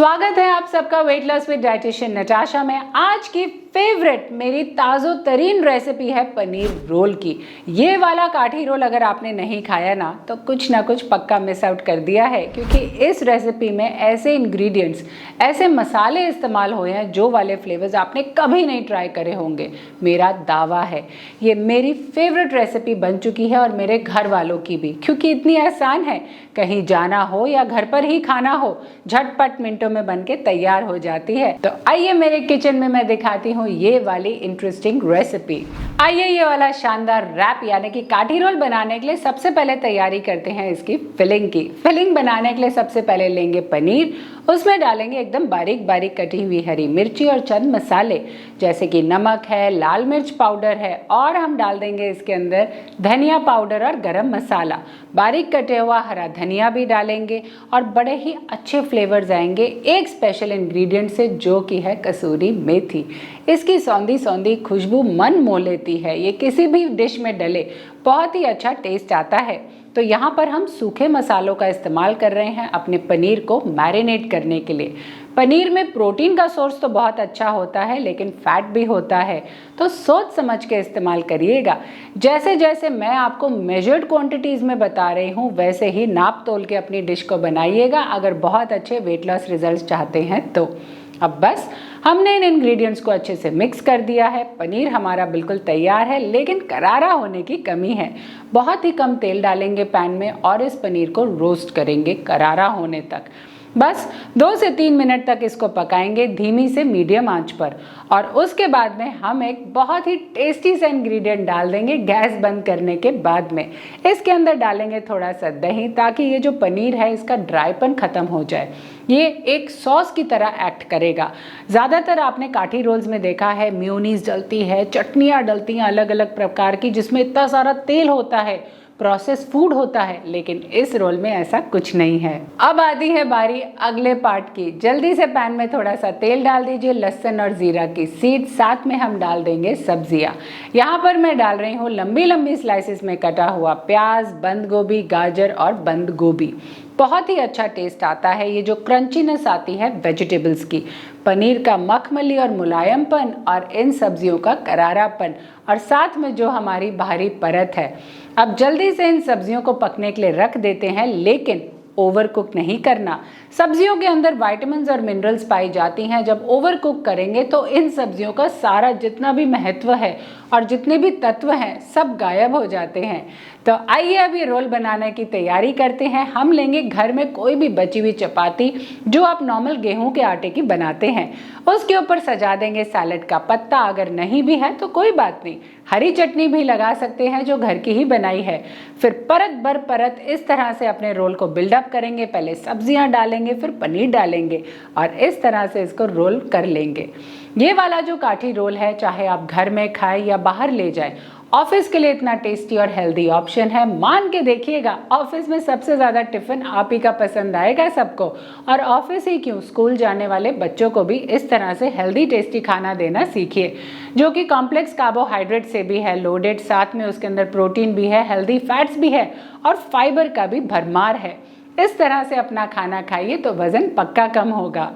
स्वागत है आप सबका वेट लॉस विद डाइटिशियन नटाशा में। आज की फेवरेट मेरी ताज़ो तरीन रेसिपी है पनीर रोल की। ये वाला काठी रोल अगर आपने नहीं खाया ना तो कुछ ना कुछ पक्का मिस आउट कर दिया है, क्योंकि इस रेसिपी में ऐसे इंग्रेडिएंट्स, ऐसे मसाले इस्तेमाल हुए हैं जो वाले फ्लेवर्स आपने कभी नहीं ट्राई करे होंगे। मेरा दावा है ये मेरी फेवरेट रेसिपी बन चुकी है और मेरे घर वालों की भी, क्योंकि इतनी आसान है। कहीं जाना हो या घर पर ही खाना हो, झटपट मिनटों में बन के तैयार हो जाती है। तो आइए मेरे किचन में मैं दिखाती हूँ ये वाली इंटरेस्टिंग रेसिपी। आइए ये वाला शानदार रैप यानी कि काठी रोल बनाने के लिए सबसे पहले तैयारी करते हैं इसकी फिलिंग की। फिलिंग बनाने के लिए सबसे पहले लेंगे पनीर, उसमें डालेंगे एकदम बारीक बारीक कटी हुई हरी मिर्ची और चंद मसाले जैसे कि नमक है, लाल मिर्च पाउडर है, और हम डाल देंगे इसके अंदर धनिया पाउडर और गरम मसाला। बारीक कटे हुआ हरा धनिया भी डालेंगे और बड़े ही अच्छे फ्लेवर्स आएंगे एक स्पेशल इंग्रेडिएंट से, जो कि है कसूरी मेथी। इसकी सौंधी सौंधी खुशबू मन मोह लेती है। ये किसी भी डिश में डले बहुत ही अच्छा टेस्ट आता है। तो यहाँ पर हम सूखे मसालों का इस्तेमाल कर रहे हैं अपने पनीर को मैरिनेट करने के लिए। पनीर में प्रोटीन का सोर्स तो बहुत अच्छा होता है, लेकिन फैट भी होता है, तो सोच समझ के इस्तेमाल करिएगा। जैसे जैसे मैं आपको मेजर्ड क्वांटिटीज़ में बता रही हूँ, वैसे ही नाप तोल के अपनी डिश को बनाइएगा अगर बहुत अच्छे वेट लॉस रिजल्ट चाहते हैं तो। अब बस हमने इन इंग्रेडिएंट्स को अच्छे से मिक्स कर दिया है। पनीर हमारा बिल्कुल तैयार है, लेकिन करारा होने की कमी है। बहुत ही कम तेल डालेंगे पैन में और इस पनीर को रोस्ट करेंगे करारा होने तक। बस 2 से 3 मिनट तक इसको पकाएंगे धीमी से मीडियम आंच पर, और उसके बाद में हम एक बहुत ही टेस्टी सा इंग्रेडिएंट डाल देंगे गैस बंद करने के बाद में। इसके अंदर डालेंगे थोड़ा सा दही, ताकि ये जो पनीर है इसका ड्राईपन ख़त्म हो जाए। ये एक सॉस की तरह एक्ट करेगा। ज़्यादातर आपने काठी रोल्स में देखा है मेयोनीज डलती है, चटनियाँ डलती हैं अलग अलग प्रकार की, जिसमें इतना सारा तेल होता है, प्रोसेस फूड होता है, लेकिन इस रोल में ऐसा कुछ नहीं है। अब आती है बारी अगले पार्ट की। जल्दी से पैन में थोड़ा सा तेल डाल दीजिए, लहसुन और जीरा की सीड, साथ में हम डाल देंगे सब्जियां। यहाँ पर मैं डाल रही हूँ लंबी लंबी स्लाइसेस में कटा हुआ प्याज, बंद गोभी, गाजर और बंद गोभी। बहुत ही अच्छा टेस्ट आता है ये जो क्रंचीनेस आती है वेजिटेबल्स की, पनीर का मखमली और मुलायमपन और इन सब्जियों का करारापन, और साथ में जो हमारी बाहरी परत है। अब जल्दी से इन सब्जियों को पकने के लिए रख देते हैं, लेकिन ओवर कुक नहीं करना। सब्जियों के अंदर विटामिन्स और मिनरल्स पाई जाती हैं। जब ओवर कुक करेंगे तो इन सब्जियों का सारा जितना भी महत्व है और जितने भी तत्व हैं सब गायब हो जाते हैं। तो आइए अब ये रोल बनाने की तैयारी करते हैं। हम लेंगे घर में कोई भी बची हुई चपाती जो आप नॉर्मल गेहूं के आटे की बनाते हैं, उसके ऊपर सजा देंगे सैलेड का पत्ता। अगर नहीं भी है तो कोई बात नहीं, हरी चटनी भी लगा सकते हैं जो घर की ही बनाई है। फिर परत बर परत इस तरह से अपने रोल को बिल्डअप करेंगे। पहले सब्जियां डालेंगे, फिर पनीर डालेंगे और इस तरह से इसको रोल कर लेंगे। ये वाला जो काठी रोल है, चाहे आप घर में खाएं या बाहर ले जाएं, ऑफिस के लिए इतना टेस्टी और हेल्दी ऑप्शन है। मान के देखिएगा, ऑफिस में सबसे ज़्यादा टिफ़िन आप ही का पसंद आएगा सबको। और ऑफिस ही क्यों, स्कूल जाने वाले बच्चों को भी इस तरह से हेल्दी टेस्टी खाना देना सीखिए, जो कि कॉम्प्लेक्स कार्बोहाइड्रेट से भी है लोडेड, साथ में उसके अंदर प्रोटीन भी है, हेल्दी फैट्स भी है और फाइबर का भी भरमार है। इस तरह से अपना खाना खाइए तो वज़न पक्का कम होगा।